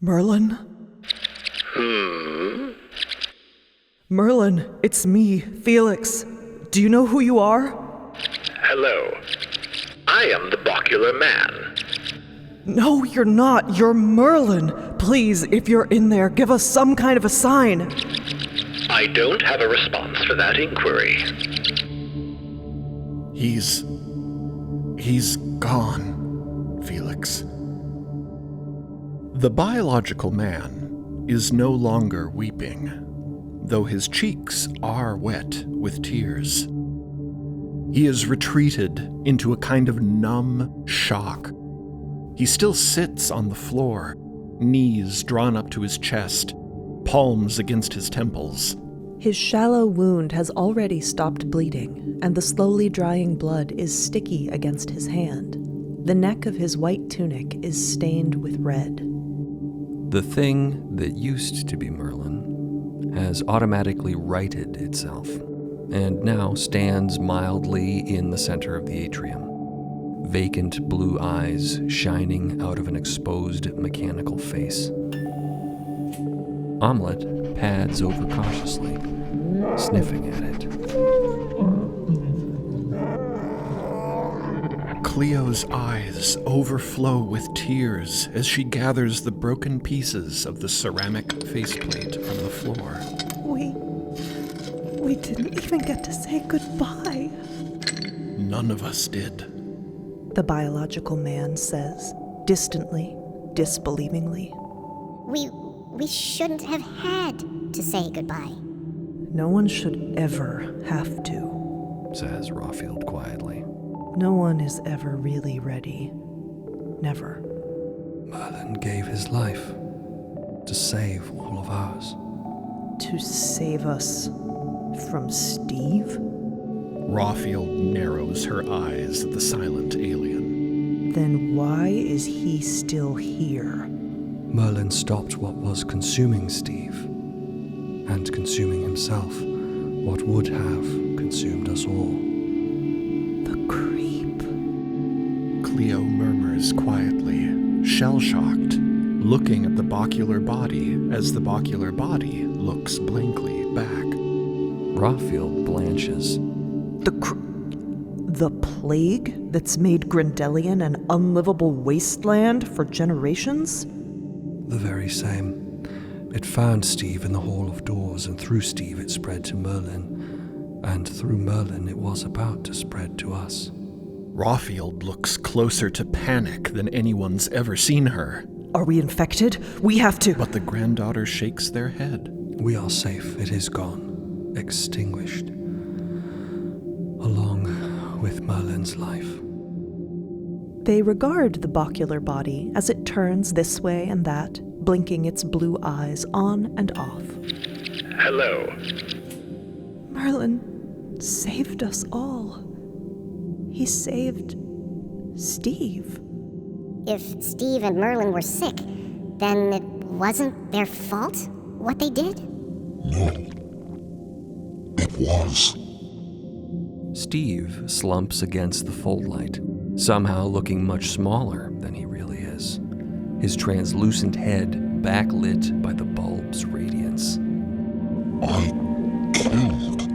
Merlin? Merlin, it's me, Felix. Do you know who you are? Hello. I am the Bocular Man. No, you're not. You're Merlin. Please, if you're in there, give us some kind of a sign. I don't have a response for that inquiry. He's gone, Felix. The biological man is no longer weeping, though his cheeks are wet with tears. He has retreated into a kind of numb shock. He still sits on the floor, knees drawn up to his chest, palms against his temples. His shallow wound has already stopped bleeding, and the slowly drying blood is sticky against his hand. The neck of his white tunic is stained with red. The thing that used to be Merlin has automatically righted itself, and now stands mildly in the center of the atrium. Vacant blue eyes shining out of an exposed mechanical face. Omelette pads over cautiously, sniffing at it. Cleo's eyes overflow with tears as she gathers the broken pieces of the ceramic faceplate from the floor. We didn't even get to say goodbye. None of us did. The biological man says, distantly, disbelievingly. We shouldn't have had to say goodbye. No one should ever have to, says Rawfield quietly. No one is ever really ready. Never. Merlin gave his life to save all of ours. To save us from Steve? Rawfield narrows her eyes at the silent alien. Then why is he still here? Merlin stopped what was consuming Steve, and consuming himself, what would have consumed us all. The creep. Cleo murmurs quietly, shell-shocked, looking at the Bocular body as the Bocular body looks blankly back. Rawfield blanches. The plague that's made Grendelian an unlivable wasteland for generations? The very same. It found Steve in the Hall of Doors, and through Steve it spread to Merlin. And through Merlin it was about to spread to us. Rawfield looks closer to panic than anyone's ever seen her. Are we infected? We have to... But the granddaughter shakes their head. We are safe. It is gone. Extinguished. Along with Merlin's life. They regard the Bocular body as it turns this way and that, blinking its blue eyes on and off. Hello. Merlin saved us all. He saved Steve. If Steve and Merlin were sick, then it wasn't their fault, what they did? No. It was. Steve slumps against the foldlight, somehow looking much smaller than he really is. His translucent head backlit by the bulb's radiance. I killed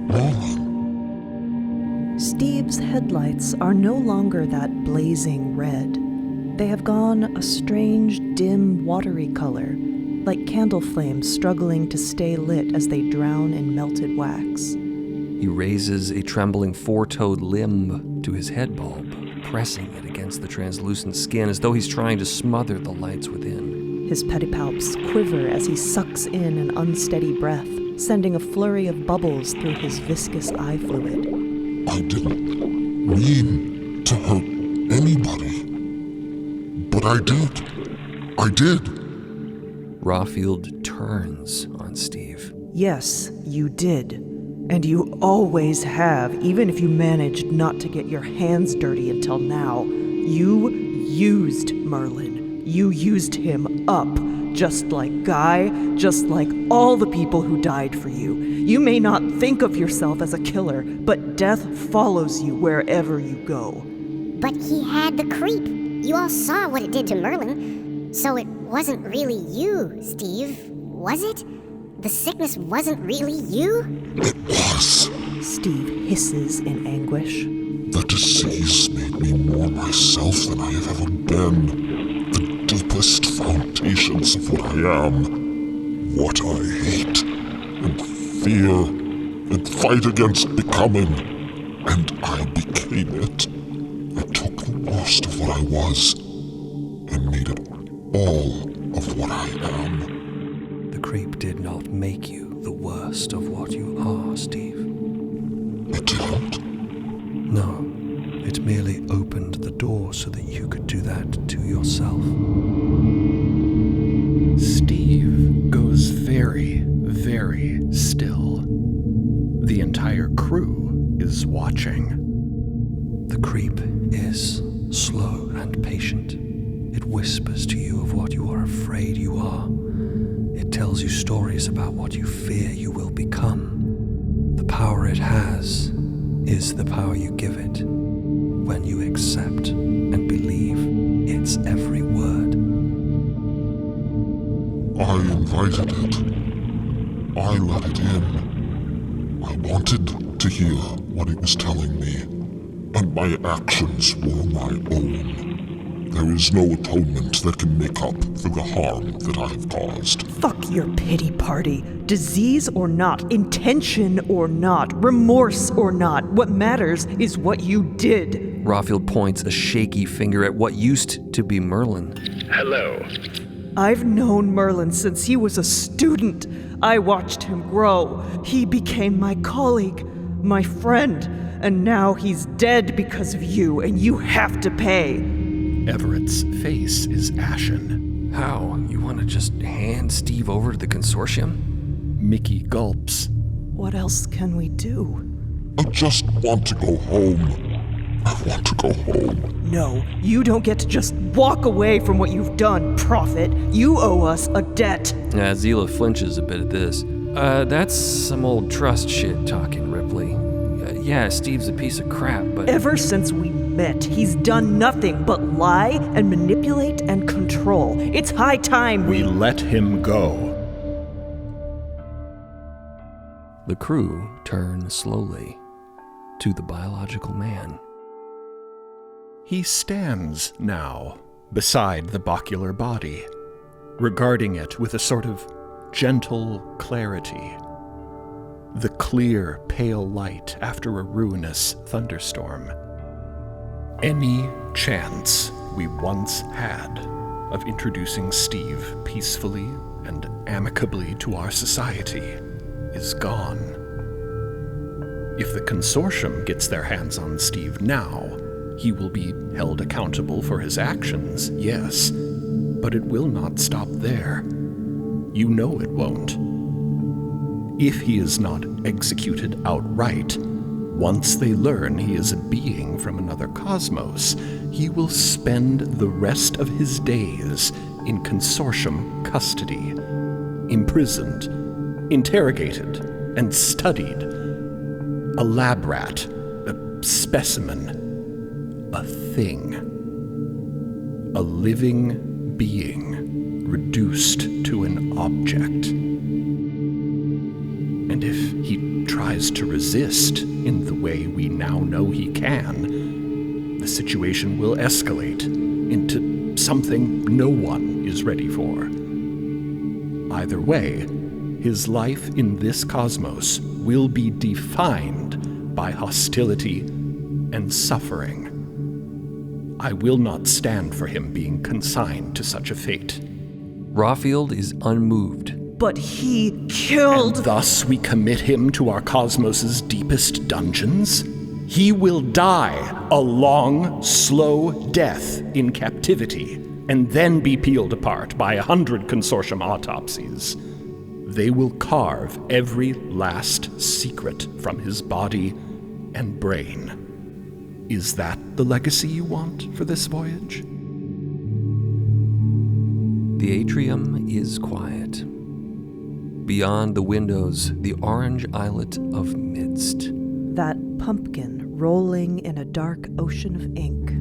Merlin. Steve's headlights are no longer that blazing red. They have gone a strange, dim, watery color, like candle flames struggling to stay lit as they drown in melted wax. He raises a trembling four-toed limb to his head bulb, pressing it against the translucent skin as though he's trying to smother the lights within. His pedipalps quiver as he sucks in an unsteady breath, sending a flurry of bubbles through his viscous eye fluid. I didn't mean to hurt anybody. But I did. I did. Rawfield turns on Steve. Yes, you did. And you always have, even if you managed not to get your hands dirty until now. You used Merlin. You used him up, just like Guy, just like all the people who died for you. You may not think of yourself as a killer, but death follows you wherever you go. But he had the creep. You all saw what it did to Merlin, so it wasn't really you, Steve, was it? The sickness wasn't really you? It was. Steve hisses in anguish. The disease made me more myself than I have ever been. The deepest foundations of what I am. What I hate, and fear, and fight against becoming. And I became it. I took the worst of what I was, and made it all of what I am. The creep did not make you the worst of what you are, Steve. It didn't. No, it merely opened the door so that you could do that to yourself. Steve goes very, very still. The entire crew is watching. The creep is slow and patient. It whispers to you of what you are afraid you are. It tells you stories about what you fear you will become. The power it has is the power you give it when you accept and believe its every word. I invited it. I let it in. I wanted to hear what it was telling me, and my actions were my own. There is no atonement that can make up for the harm that I have caused. Fuck your pity party. Disease or not, intention or not, remorse or not, what matters is what you did. Rafield points a shaky finger at what used to be Merlin. Hello. I've known Merlin since he was a student. I watched him grow. He became my colleague, my friend, and now he's dead because of you, and you have to pay. Everett's face is ashen. How? You want to just hand Steve over to the consortium? Mickey gulps. What else can we do? I just want to go home. I want to go home. No, you don't get to just walk away from what you've done, Prophet. You owe us a debt. Zila flinches a bit at this. That's some old trust shit talking, Ripley. Yeah, Steve's a piece of crap, but... Ever since we met, he's done nothing but lie and manipulate and control. It's high time We let him go. The crew turn slowly to the biological man. He stands now beside the bacular body, regarding it with a sort of gentle clarity. The clear, pale light after a ruinous thunderstorm. Any chance we once had of introducing Steve peacefully and amicably to our society is gone. If the consortium gets their hands on Steve now, he will be held accountable for his actions, yes, but it will not stop there. You know it won't. If he is not executed outright, once they learn he is a being from another cosmos, he will spend the rest of his days in consortium custody, imprisoned, interrogated, and studied. A lab rat, a specimen, a thing. A living being reduced to an object. And if he tries to resist in the way we now know he can, the situation will escalate into something no one is ready for. Either way, his life in this cosmos will be defined by hostility and suffering. I will not stand for him being consigned to such a fate. Rafield is unmoved. But he killed... And thus we commit him to our cosmos's deepest dungeons? He will die a long, slow death in captivity, and then be peeled apart by 100 consortium autopsies. They will carve every last secret from his body and brain. Is that the legacy you want for this voyage? The atrium is quiet. Beyond the windows, the orange islet of MIDST That pumpkin rolling in a dark ocean of ink.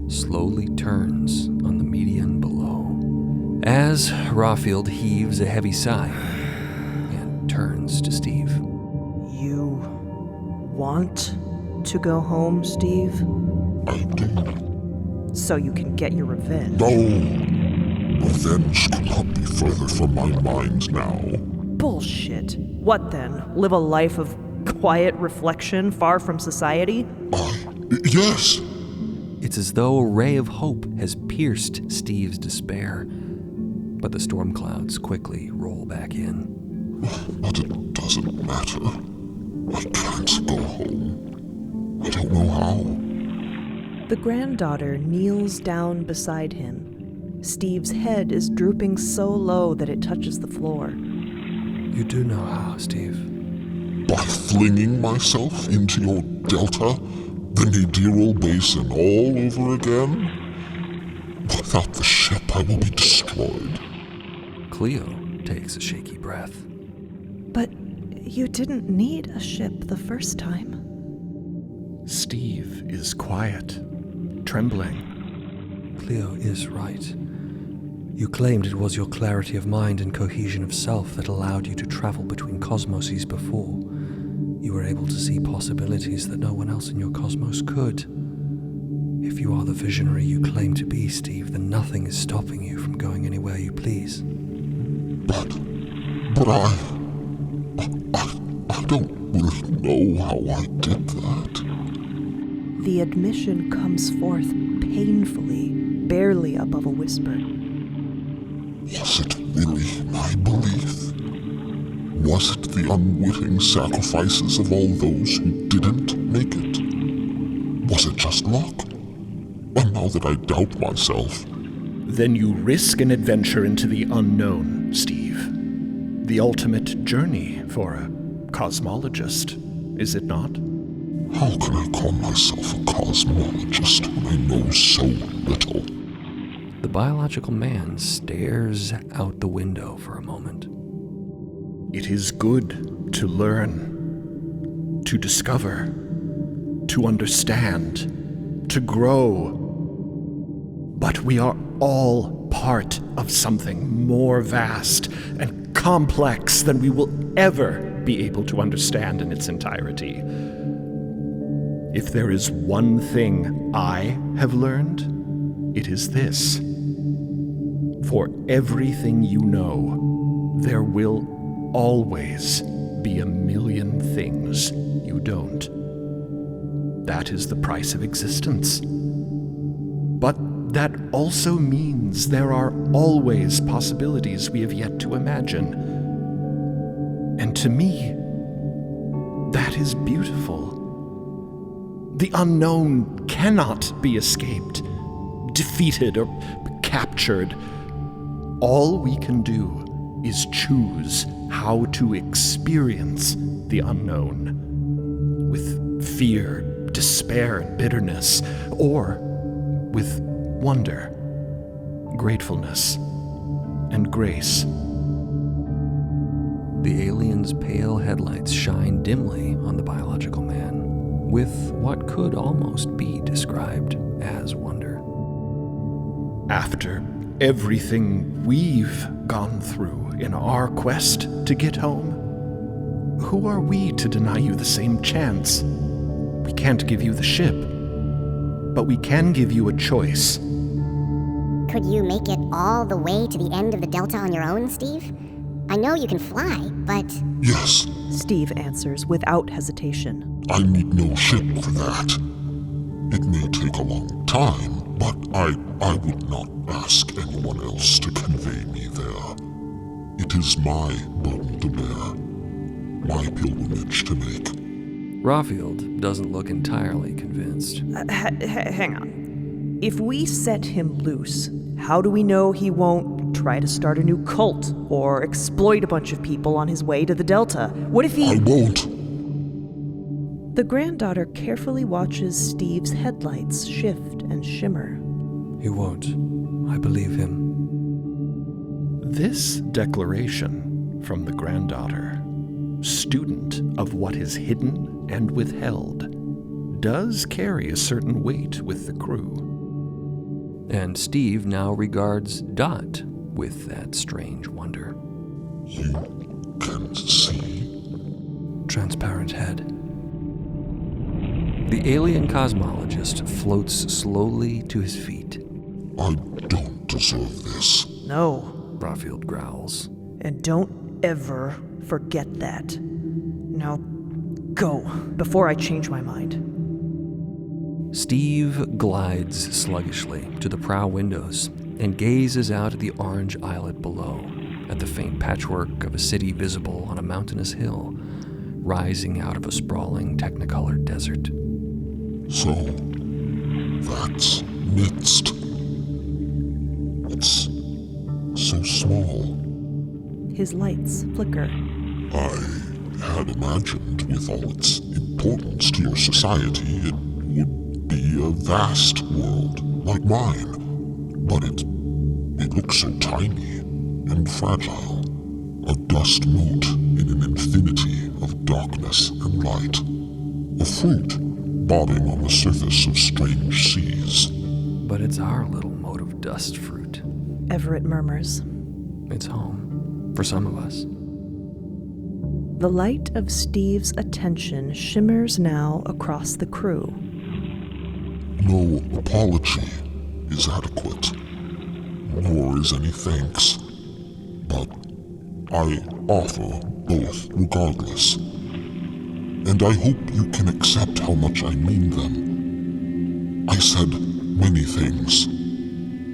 slowly turns on the median below, As Rafield heaves a heavy sigh and turns to Steve. You want to go home, Steve? I do. So you can get your revenge. No! Revenge could not be further from my mind now. Bullshit. What then? Live a life of quiet reflection far from society? Yes! It's as though a ray of hope has pierced Steve's despair, but the storm clouds quickly roll back in. But it doesn't matter. I can't go home. I don't know how. The granddaughter kneels down beside him. Steve's head is drooping so low that it touches the floor. You do know how, Steve. By flinging myself into your delta, the Nadiral Basin all over again? Without the ship, I will be destroyed. Cleo takes a shaky breath. But you didn't need a ship the first time. Steve is quiet, trembling. Cleo is right. You claimed it was your clarity of mind and cohesion of self that allowed you to travel between cosmoses before. You were able to see possibilities that no one else in your cosmos could. If you are the visionary you claim to be, Steve, then nothing is stopping you from going anywhere you please. But I don't really know how I did that. The admission comes forth painfully, barely above a whisper. Was it really my belief? Was it the unwitting sacrifices of all those who didn't make it? Was it just luck? And now that I doubt myself... Then you risk an adventure into the unknown, Steve. The ultimate journey for a cosmologist, is it not? How can I call myself a cosmologist when I know so little? The biological man stares out the window for a moment. It is good to learn, to discover, to understand, to grow. But we are all part of something more vast and complex than we will ever be able to understand in its entirety. If there is one thing I have learned, it is this. For everything you know, there will always be a million things you don't. That is the price of existence. But that also means there are always possibilities we have yet to imagine. And to me, that is beautiful. The unknown cannot be escaped, defeated, or captured. All we can do is choose how to experience the unknown, with fear, despair, and bitterness, or with wonder, gratefulness, and grace. The alien's pale headlights shine dimly on the biological man, with what could almost be described as wonder. After everything we've gone through in our quest to get home, who are we to deny you the same chance? We can't give you the ship, but we can give you a choice. Could you make it all the way to the end of the Delta on your own, Steve? I know you can fly, but... Yes, Steve answers without hesitation. I need no ship for that. It may take a long time, but I would not ask anyone else to convey me there. It is my burden to bear, my pilgrimage to make. Rafield doesn't look entirely convinced. Hang on. If we set him loose, how do we know he won't try to start a new cult or exploit a bunch of people on his way to the Delta? What if he... I won't. The granddaughter carefully watches Steve's headlights shift and shimmer. He won't. I believe him. This declaration from the granddaughter, student of what is hidden and withheld, does carry a certain weight with the crew. And Steve now regards Dot with that strange wonder. You can see? Transparent head. The alien cosmologist floats slowly to his feet. I don't deserve this. No, Rafield growls. and don't ever forget that. Now, go, before I change my mind. Steve glides sluggishly to the prow windows and gazes out at the orange islet below, at the faint patchwork of a city visible on a mountainous hill, rising out of a sprawling technicolored desert. So, that's MIDST. It's so small. His lights flicker. I had imagined, with all its importance to your society, it would be a vast world like mine. But it looks so tiny and fragile. A dust mote in an infinity of darkness and light. A fruit bobbing on the surface of strange seas. But it's our little mote of dust fruit. Everett murmurs. It's home, for some of us. The light of Steve's attention shimmers now across the crew. No apology is adequate, nor is any thanks. But I offer both regardless. And I hope you can accept how much I mean them. I said many things.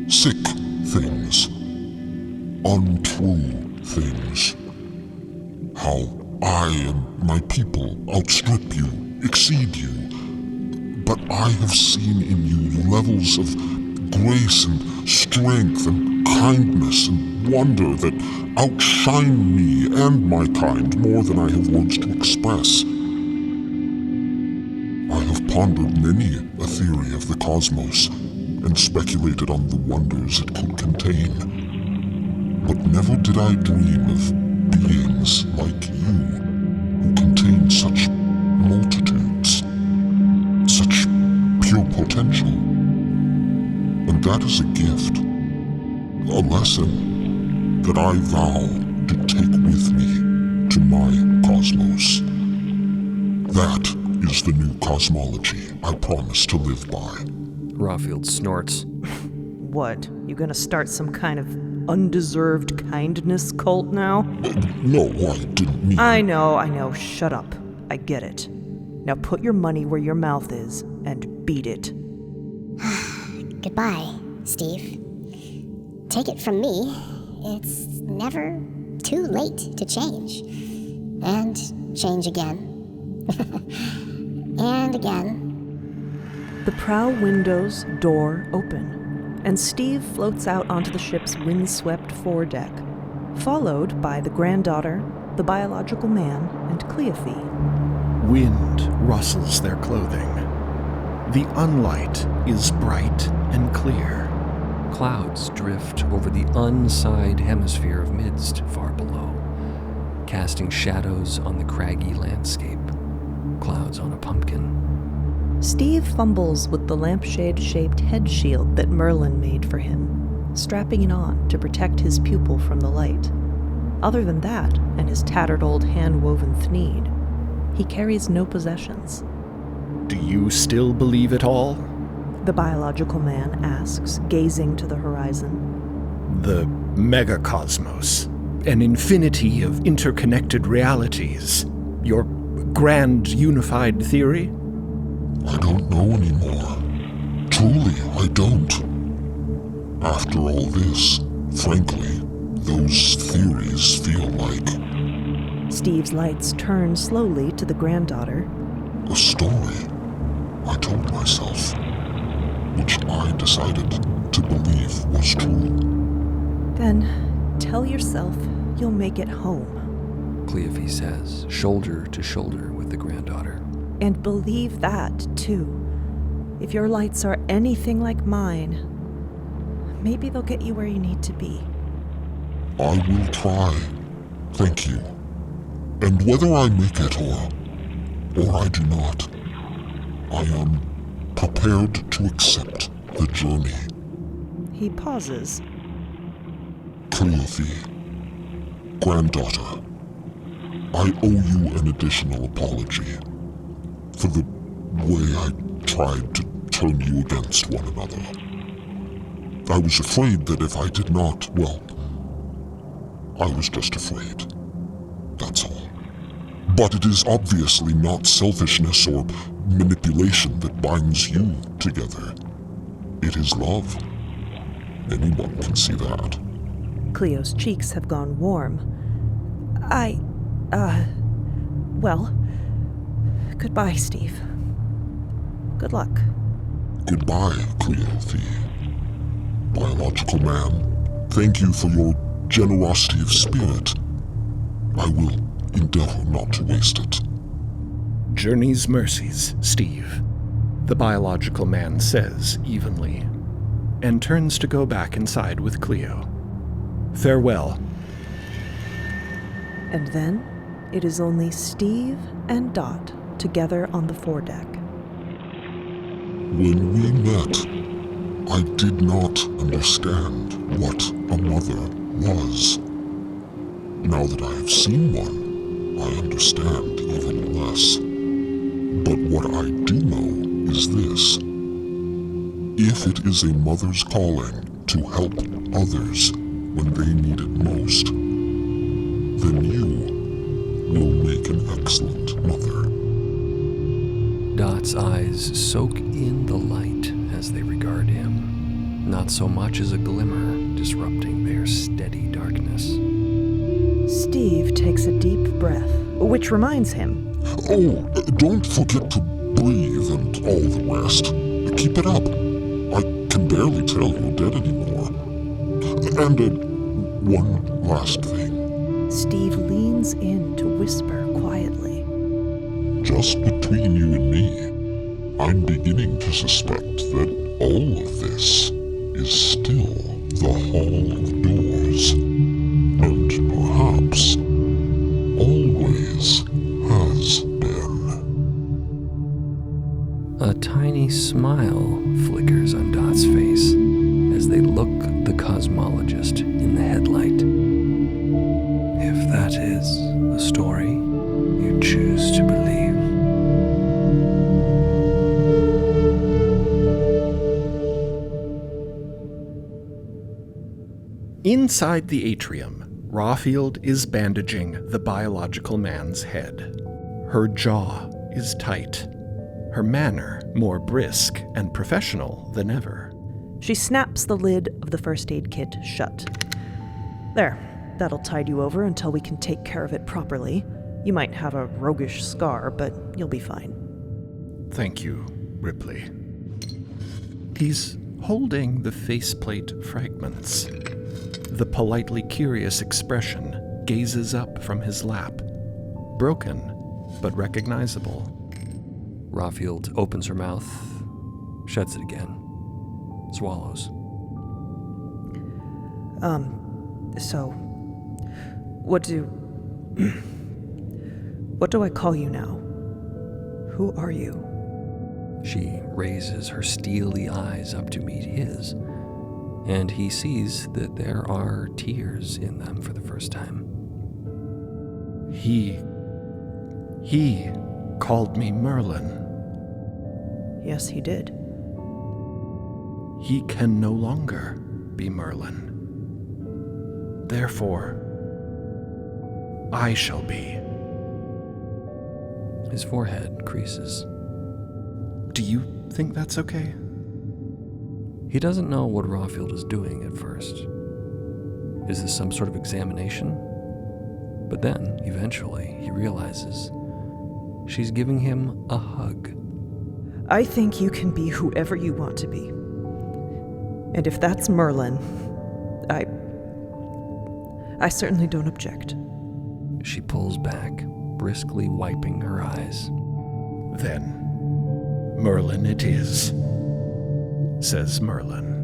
Sick things. Untrue things. How I and my people outstrip you, exceed you. But I have seen in you levels of grace and strength and kindness and wonder that outshine me and my kind more than I have words to express. I have pondered many a theory of the cosmos and speculated on the wonders it could contain. But never did I dream of beings like you, who contain such multitudes, such pure potential. And that is a gift, a lesson that I vow to take with me to my cosmos. That is the new cosmology I promise to live by. Rafield snorts. What, you gonna start some kind of undeserved kindness cult now? No, I didn't mean... I know, shut up. I get it. Now put your money where your mouth is and beat it. Goodbye, Steve. Take it from me, it's never too late to change. And change again. And again. The prow window's door open, and Steve floats out onto the ship's windswept foredeck, followed by the granddaughter, the biological man, and Cleophe. Wind rustles their clothing. The unlight is bright and clear. Clouds drift over the unside hemisphere of MIDST far below, casting shadows on the craggy landscape. Clouds on a pumpkin. Steve fumbles with the lampshade-shaped head shield that Merlin made for him, strapping it on to protect his pupil from the light. Other than that, and his tattered old hand-woven thneed, he carries no possessions. Do you still believe it all? The biological man asks, gazing to the horizon. The megacosmos, an infinity of interconnected realities. Your grand unified theory? I don't know anymore. Truly, I don't. After all this, frankly, those theories feel like... Steve's lights turn slowly to the granddaughter. a story I told myself, which I decided to believe was true. Then tell yourself you'll make it home. Cleophe says, shoulder to shoulder with the granddaughter. And believe that, too. If your lights are anything like mine, maybe they'll get you where you need to be. I will try. Thank you. And whether I make it or I do not, I am prepared to accept the journey. He pauses. Cleothe, granddaughter, I owe you an additional apology for the way I tried to turn you against one another. I was afraid that if I did not, well, I was just afraid. That's all. But it is obviously not selfishness or manipulation that binds you together. It is love. Anyone can see that. Cleo's cheeks have gone warm. Well, goodbye, Steve. Good luck. Goodbye, Cleothe. Biological man, thank you for your generosity of spirit. I will endeavor not to waste it. Journey's mercies, Steve, the biological man says evenly, and turns to go back inside with Cleo. Farewell. And then it is only Steve and Dot together on the foredeck. When we met, I did not understand what a mother was. Now that I have seen one, I understand even less. But what I do know is this. If it is a mother's calling to help others when they need it most, then you will make an excellent mother. Dot's eyes soak in the light as they regard him, not so much as a glimmer disrupting their steady darkness. Steve takes a deep breath, which reminds him. Oh, don't forget to breathe and all the rest. Keep it up. I can barely tell you're dead anymore. And one last thing. Steve leans in to whisper quietly. Just between you and me, I'm beginning to suspect that all of this is still the Hall of Doors. And perhaps always has been. A tiny smile flickers on Dot's face as they look the cosmologist in the headlight. If that is the story you choose to believe. Inside the atrium, Rawfield is bandaging the biological man's head. Her jaw is tight, her manner more brisk and professional than ever. She snaps the lid of the first aid kit shut. There, that'll tide you over until we can take care of it properly. You might have a roguish scar, but you'll be fine. Thank you, Ripley. He's holding the faceplate fragments. The politely curious expression gazes up from his lap, broken but recognizable. Rawfield opens her mouth, shuts it again, swallows. So, what do I call you now? Who are you? She raises her steely eyes up to meet his, and he sees that there are tears in them for the first time. He called me Merlin. Yes, he did. He can no longer be Merlin. Therefore, I shall be. His forehead creases. Do you think that's okay? He doesn't know what Rawfield is doing at first. Is this some sort of examination? But then, eventually, he realizes she's giving him a hug. I think you can be whoever you want to be. And if that's Merlin, I certainly don't object. She pulls back, briskly wiping her eyes. Then, Merlin it is, says Merlin.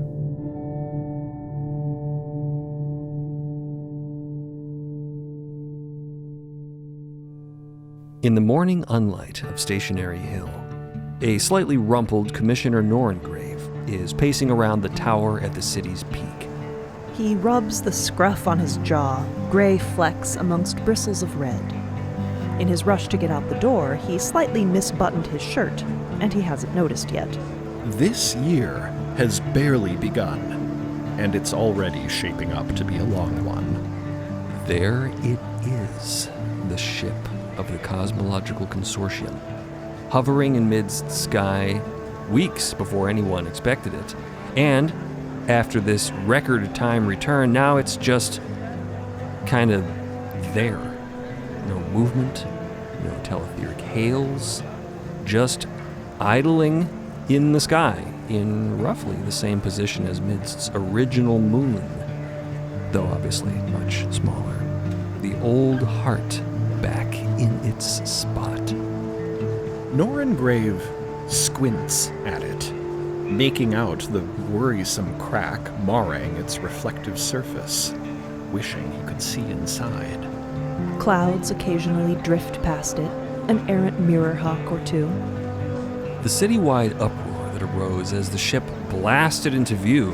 In the morning unlight of Stationary Hill, a slightly rumpled Commissioner Norrengrave is pacing around the tower at the city's peak. He rubs the scruff on his jaw, gray flecks amongst bristles of red. In his rush to get out the door, he slightly misbuttoned his shirt, and he hasn't noticed yet. This year has barely begun, and it's already shaping up to be a long one. There it is, the ship of the Cosmological Consortium, hovering in MIDST sky weeks before anyone expected it. And after this record time return, now it's just kind of there. No movement, no teletheric hails, just idling in the sky in roughly the same position as MIDST's original moon, though obviously much smaller. The old heart back in its spot. Norengrave squints at it, making out the worrisome crack marring its reflective surface, wishing he could see inside. Clouds occasionally drift past it, an errant mirror hawk or two. The citywide uproar that arose as the ship blasted into view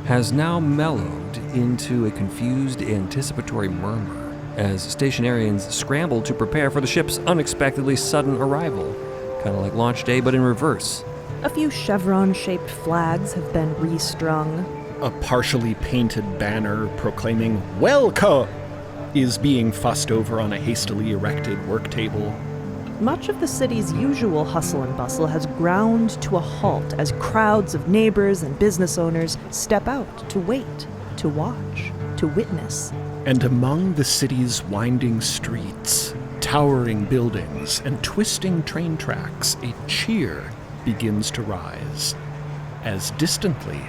has now mellowed into a confused, anticipatory murmur as stationarians scramble to prepare for the ship's unexpectedly sudden arrival, kind of like launch day but in reverse. A few chevron-shaped flags have been restrung. A partially painted banner proclaiming "Welcome" is being fussed over on a hastily erected work table. Much of the city's usual hustle and bustle has ground to a halt as crowds of neighbors and business owners step out to wait, to watch, to witness. And among the city's winding streets, towering buildings, and twisting train tracks, a cheer begins to rise, as distantly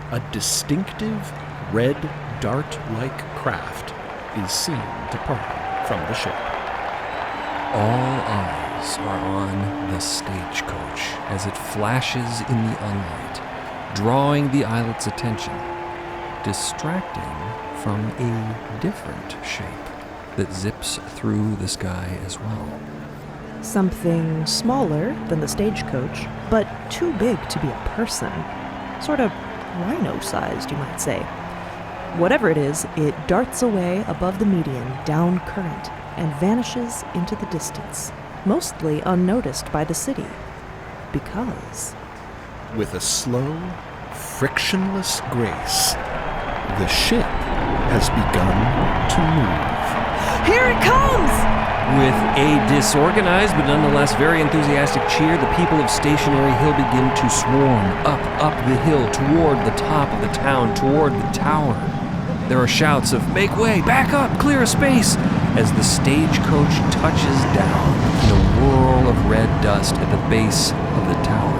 a distinctive red dart-like craft is seen departing from the ship. All eyes are on the stagecoach as it flashes in the unlight, drawing the islet's attention, distracting from a different shape that zips through the sky as well. Something smaller than the stagecoach, but too big to be a person. Sort of rhino-sized, you might say. Whatever it is, it darts away above the median, down current, and vanishes into the distance, mostly unnoticed by the city. Because... with a slow, frictionless grace, the ship has begun to move. Here it comes! With a disorganized but nonetheless very enthusiastic cheer, the people of Stationary Hill begin to swarm up the hill, toward the top of the town, toward the tower. There are shouts of, "Make way! Back up! Clear a space!" as the stagecoach touches down in a whirl of red dust at the base of the tower,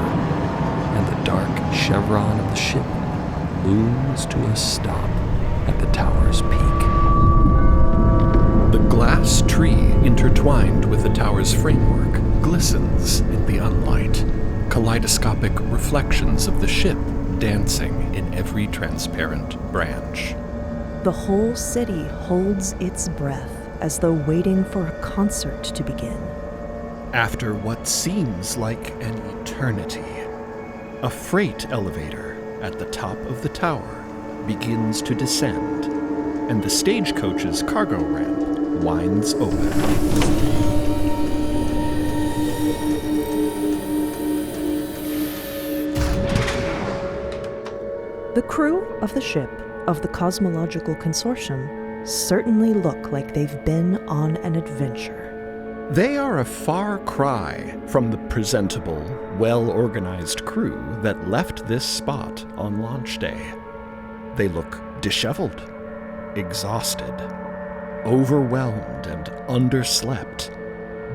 and the dark chevron of the ship looms to a stop at the tower's peak. The glass tree intertwined with the tower's framework glistens in the unlight, kaleidoscopic reflections of the ship dancing in every transparent branch. The whole city holds its breath as though waiting for a concert to begin. After what seems like an eternity, a freight elevator at the top of the tower begins to descend, and the stagecoach's cargo ramp winds open. The crew of the ship of the Cosmological Consortium certainly look like they've been on an adventure. They are a far cry from the presentable, well-organized crew that left this spot on launch day. They look disheveled, exhausted, overwhelmed and underslept,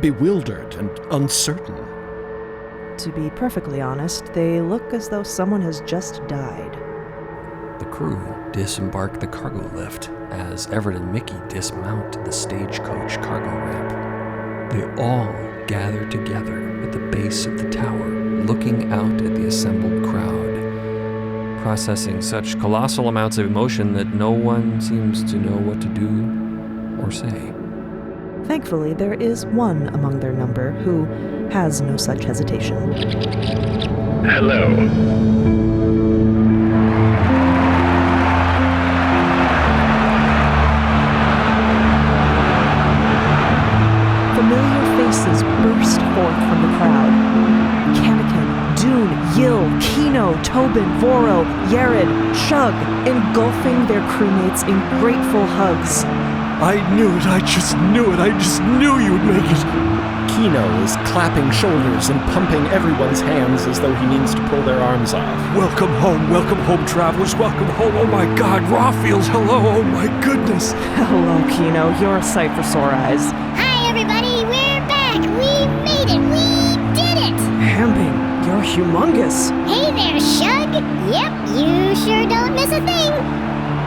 bewildered and uncertain. To be perfectly honest, they look as though someone has just died. The crew disembark the cargo lift as Everett and Mickey dismount the stagecoach cargo ramp. They all gather together at the base of the tower, looking out at the assembled crowd, processing such colossal amounts of emotion that no one seems to know what to do or say. Thankfully, there is one among their number who has no such hesitation. Hello. Tobin, Voro, Yared, Shug, engulfing their crewmates in grateful hugs. I knew it, I just knew you'd make it. Kino is clapping shoulders and pumping everyone's hands as though he means to pull their arms off. Welcome home, travelers, welcome home. Oh my God, Rawfield, hello, oh my goodness. Hello, Kino, you're a sight for sore eyes. Hi, everybody, we're back. We made it. We did it. Hambing, you're humongous. Hey there, Shug. Yep, you sure don't miss a thing.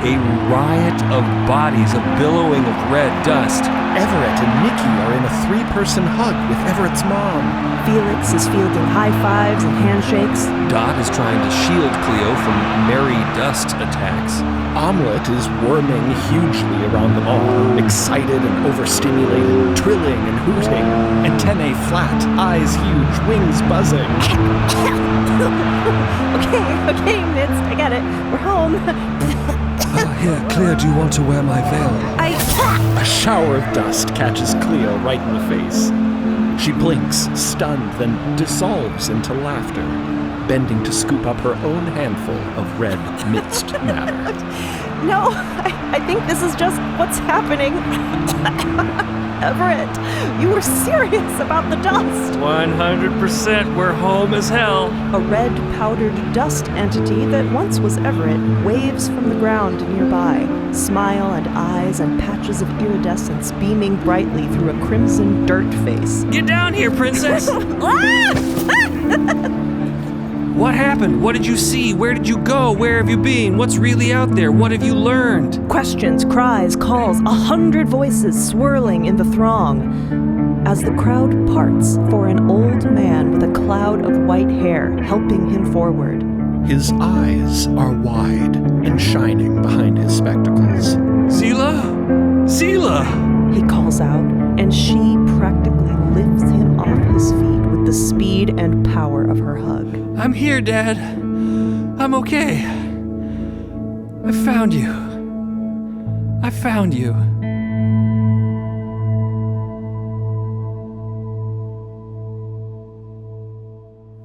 A riot of bodies, a billowing of red dust. Everett and Nikki are in a 3-person hug with Everett's mom. Felix is fielding high fives and handshakes. Dot is trying to shield Cleo from merry dust attacks. Omelette is worming hugely around them all, excited and overstimulated, trilling and hooting. Antennae flat, eyes huge, wings buzzing. Okay, Mids, I get it. We're home. Here, Cleo, do you want to wear my veil? A shower of dust catches Cleo right in the face. She blinks, stunned, then dissolves into laughter, bending to scoop up her own handful of red MIDST matter. No, I think this is just what's happening. Everett, you were serious about the dust. 100%, we're home as hell. A red powdered dust entity that once was Everett waves from the ground nearby, smile and eyes and patches of iridescence beaming brightly through a crimson dirt face. Get down here, princess! What happened? What did you see? Where did you go? Where have you been? What's really out there? What have you learned? Questions, cries, calls, 100 voices swirling in the throng as the crowd parts for an old man with a cloud of white hair helping him forward. His eyes are wide and shining behind his spectacles. Seela? Seela! He calls out, and she practically lifts him off his feet with the speed and power of her hug. I'm here, Dad. I'm okay. I found you. I found you.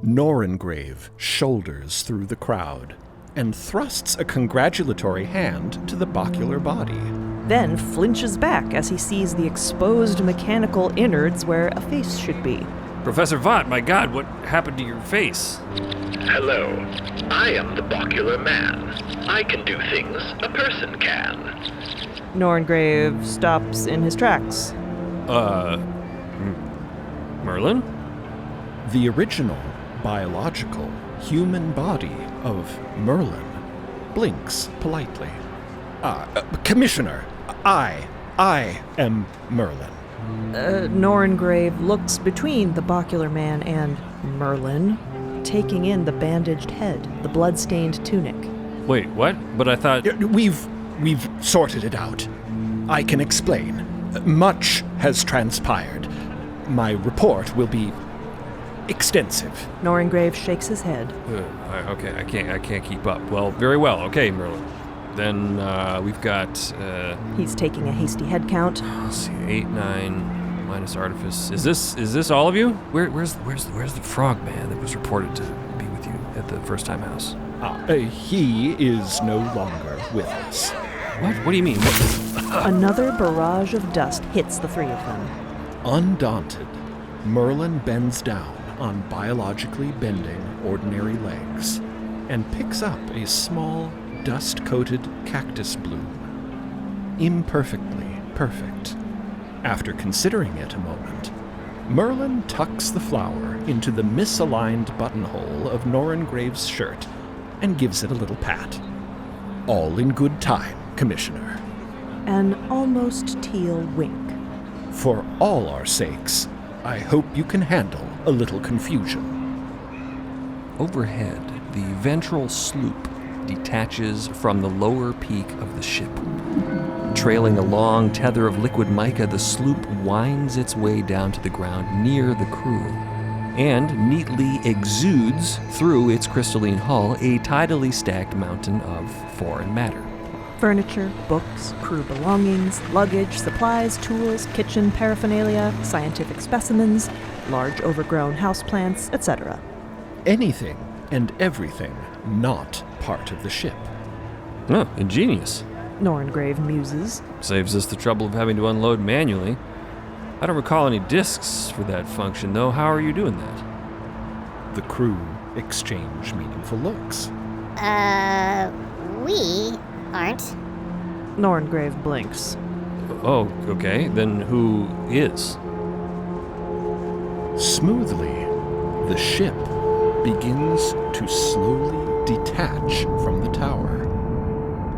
Norengrave shoulders through the crowd and thrusts a congratulatory hand to the bacular body. Then flinches back as he sees the exposed mechanical innards where a face should be. Professor Vought, my God, what happened to your face? Hello. I am the bacular man. I can do things a person can. Norengrave stops in his tracks. Merlin? The original biological human body of Merlin blinks politely. Commissioner, I am Merlin. Norengrave looks between the bacular man and Merlin, taking in the bandaged head, the blood-stained tunic. Wait, what? But I thought... We've sorted it out. I can explain. Much has transpired. My report will be extensive. Norengrave shakes his head. Okay, I can't keep up. Well, very well. Okay, Merlin. Then we've got... He's taking a hasty head count. Let's see, 8, 9, minus artifice. Is this all of you? Where's the frog man that was reported to be with you at the first time house? He is no longer with us. What? What do you mean? Another barrage of dust hits the three of them. Undaunted, Merlin bends down on biologically bending ordinary legs and picks up a small, dust-coated cactus bloom. Imperfectly perfect. After considering it a moment, Merlin tucks the flower into the misaligned buttonhole of Norengrave's shirt and gives it a little pat. All in good time, Commissioner. An almost teal wink. For all our sakes, I hope you can handle a little confusion. Overhead, the ventral sloop detaches from the lower peak of the ship. Trailing a long tether of liquid mica, the sloop winds its way down to the ground near the crew and neatly exudes through its crystalline hull a tidally stacked mountain of foreign matter. Furniture, books, crew belongings, luggage, supplies, tools, kitchen paraphernalia, scientific specimens, large overgrown houseplants, etc. Anything and everything not part of the ship. Oh, ingenious. Norrengrave muses. Saves us the trouble of having to unload manually. I don't recall any discs for that function, though. How are you doing that? The crew exchange meaningful looks. We aren't. Norrengrave blinks. Oh, okay. Then who is? Smoothly, the ship begins to slowly detach from the tower.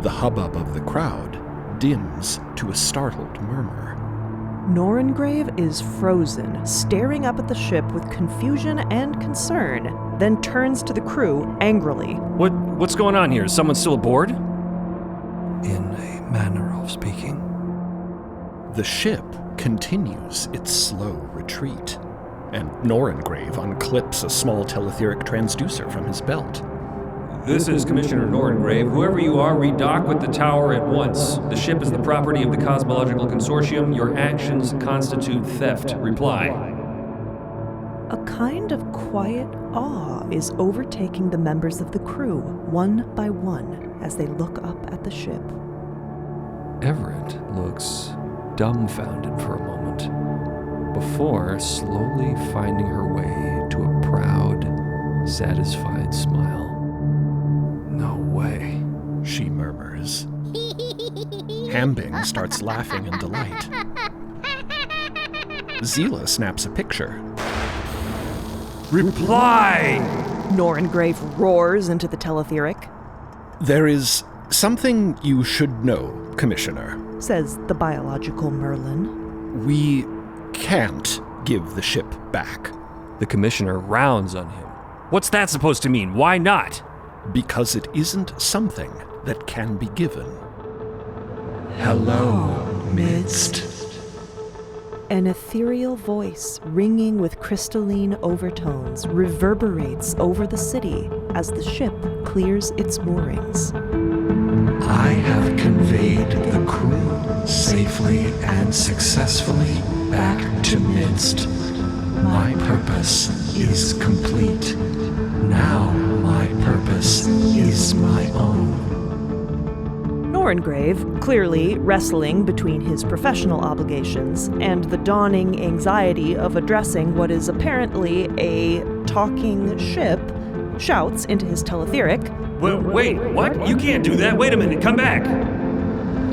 The hubbub of the crowd dims to a startled murmur. Norrengrave is frozen, staring up at the ship with confusion and concern, then turns to the crew angrily. What's going on here? Is someone still aboard? In a manner of speaking. The ship continues its slow retreat, and Norrengrave unclips a small teletheric transducer from his belt. This is Commissioner Norrengrave. Whoever you are, redock with the tower at once. The ship is the property of the Cosmological Consortium. Your actions constitute theft. Reply. A kind of quiet awe is overtaking the members of the crew, one by one, as they look up at the ship. Everett looks dumbfounded for a moment, before slowly finding her way to a proud, satisfied smile. No way, she murmurs. Hambing starts laughing in delight. Zila snaps a picture. Reply! Norrengrave roars into the teletheric. There is something you should know, Commissioner, says the biological Merlin. We can't give the ship back. The Commissioner rounds on him. What's that supposed to mean? Why not? Because it isn't something that can be given. Hello, MIDST. An ethereal voice, ringing with crystalline overtones, reverberates over the city as the ship clears its moorings. I have conveyed the crew safely and successfully back to MIDST. My purpose is complete. Now my purpose is my own. Norrengrave, clearly wrestling between his professional obligations and the dawning anxiety of addressing what is apparently a talking ship, shouts into his teletheric. Wait, what? You can't do that. Wait a minute, come back.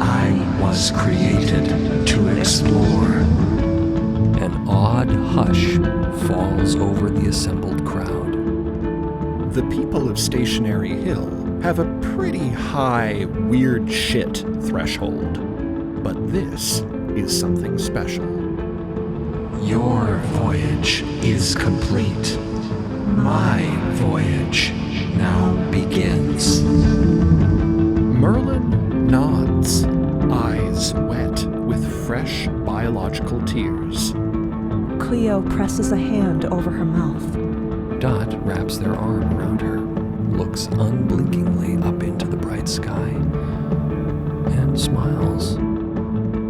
I was created to explore. An odd hush falls over the assembled crowd. The people of Stationary Hill have a pretty high weird shit threshold, but this is something special. Your voyage is complete. My voyage now begins. Merlin nods, eyes wet with fresh biological tears. Cleo presses a hand over her mouth. Dot wraps their arm around her, looks unblinkingly up into the bright sky, and smiles.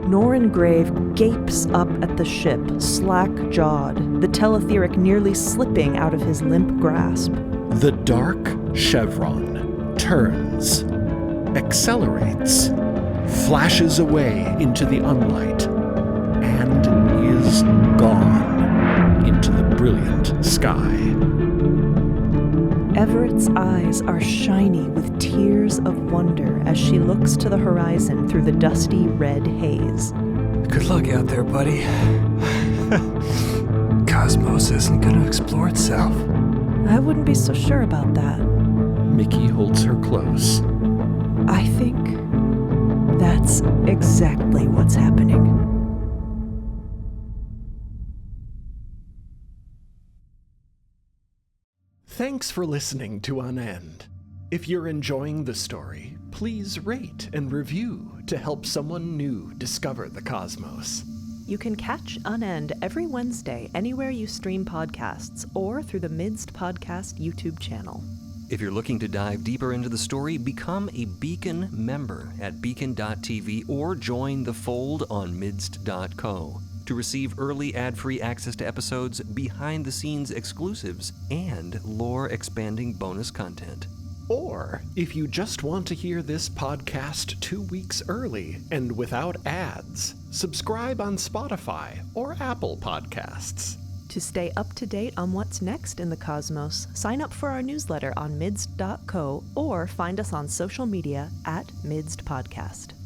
Norrengrave gapes up at the ship, slack-jawed, the teletheric nearly slipping out of his limp grasp. The dark chevron turns, accelerates, flashes away into the unlight, and is gone into the brilliant sky. Everett's eyes are shiny with tears of wonder as she looks to the horizon through the dusty red haze. Good luck out there, buddy. Cosmos isn't gonna explore itself. I wouldn't be so sure about that. Mickey holds her close. I think that's exactly what's happening. Thanks for listening to Unend. If you're enjoying the story, please rate and review to help someone new discover the cosmos. You can catch Unend every Wednesday anywhere you stream podcasts or through the MIDST Podcast YouTube channel. If you're looking to dive deeper into the story, become a Beacon member at beacon.tv or join the fold on midst.co to receive early ad-free access to episodes, behind-the-scenes exclusives, and lore-expanding bonus content. Or, if you just want to hear this podcast 2 weeks early and without ads, subscribe on Spotify or Apple Podcasts. To stay up to date on what's next in the cosmos, sign up for our newsletter on MIDST.co or find us on social media at MIDST Podcast.